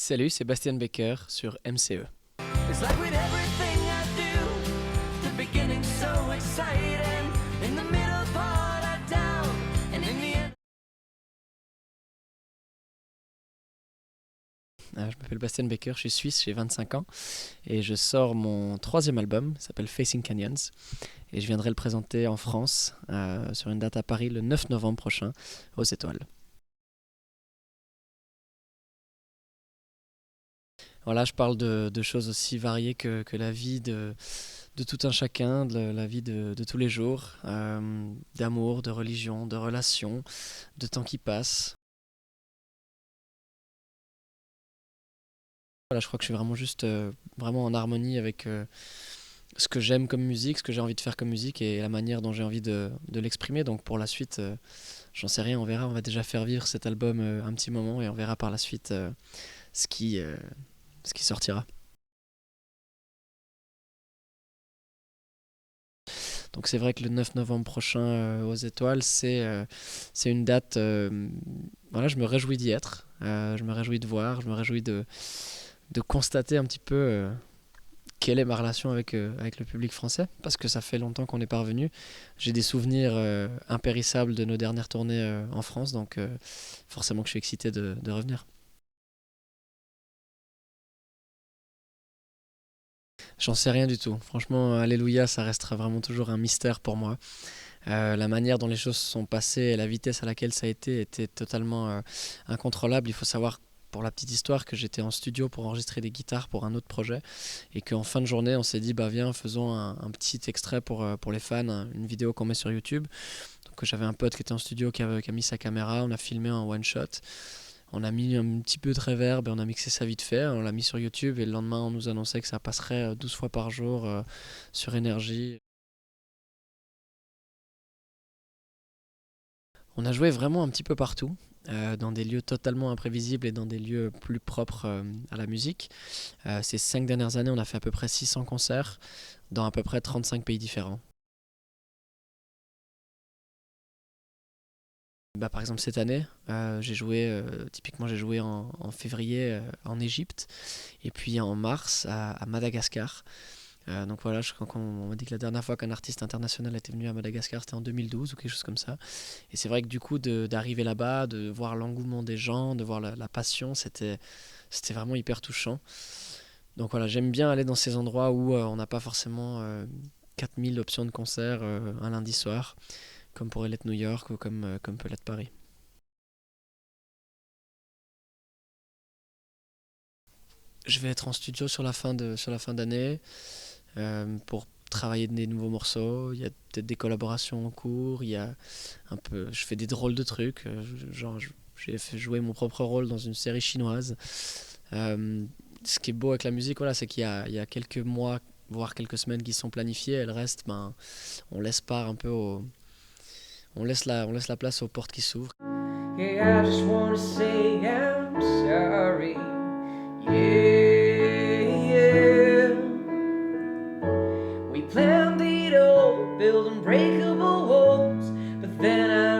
Salut, c'est Bastien Becker sur MCE. It's like with everything I do, the beginning's so exciting, in the middle part I doubt, and in the end. Je m'appelle Bastien Becker, je suis suisse, j'ai 25 ans et je sors mon troisième album, il s'appelle Facing Canyons et je viendrai le présenter en France sur une date à Paris le 9 novembre prochain aux Étoiles. Voilà, je parle de choses aussi variées que la vie de tout un chacun, de la vie de tous les jours, d'amour, de religion, de relations, de temps qui passe. Voilà, je crois que je suis vraiment juste vraiment en harmonie avec ce que j'aime comme musique, ce que j'ai envie de faire comme musique et la manière dont j'ai envie de l'exprimer. Donc pour la suite, j'en sais rien, on verra. On va déjà faire vivre cet album un petit moment et on verra par la suite ce qui, euh, ce qui sortira. Donc c'est vrai que le 9 novembre prochain aux Étoiles, c'est une date. Voilà, je me réjouis d'y être. Je me réjouis de voir. Je me réjouis de constater un petit peu quelle est ma relation avec le public français, parce que ça fait longtemps qu'on n'est pas revenu. J'ai des souvenirs impérissables de nos dernières tournées en France, donc forcément que je suis excité de revenir. J'en sais rien du tout. Franchement, Alléluia, ça restera vraiment toujours un mystère pour moi. La manière dont les choses se sont passées et la vitesse à laquelle ça a été était totalement incontrôlable. Il faut savoir, pour la petite histoire, que j'étais en studio pour enregistrer des guitares pour un autre projet et qu'en fin de journée, on s'est dit, bah viens, faisons un petit extrait pour les fans, une vidéo qu'on met sur YouTube. Donc j'avais un pote qui était en studio qui a mis sa caméra, on a filmé un one shot. On a mis un petit peu de reverb et on a mixé ça vite fait. On l'a mis sur YouTube et le lendemain, on nous annonçait que ça passerait 12 fois par jour sur Énergie. On a joué vraiment un petit peu partout, dans des lieux totalement imprévisibles et dans des lieux plus propres à la musique. Ces 5 dernières années, on a fait à peu près 600 concerts dans à peu près 35 pays différents. Bah, par exemple, cette année, typiquement j'ai joué en février en Égypte et puis en mars à Madagascar. Donc voilà, quand on m'a dit que la dernière fois qu'un artiste international était venu à Madagascar, c'était en 2012 ou quelque chose comme ça. Et c'est vrai que du coup, d'arriver là-bas, de voir l'engouement des gens, de voir la passion, c'était vraiment hyper touchant. Donc voilà, j'aime bien aller dans ces endroits où on n'a pas forcément 4000 options de concert un lundi soir, comme pourrait l'être New York ou comme peut l'être Paris. Je vais être en studio sur la fin d'année pour travailler des nouveaux morceaux. Il y a peut-être des collaborations en cours. Je fais des drôles de trucs. J'ai fait jouer mon propre rôle dans une série chinoise. Ce qui est beau avec la musique, voilà, c'est qu'il y a quelques mois, voire quelques semaines qui sont planifiées. Et le reste, ben, on laisse part un peu on laisse la place aux portes qui s'ouvrent. Yeah, I just wanna say I'm sorry. Yeah, we planned it all, build unbreakable walls, but then I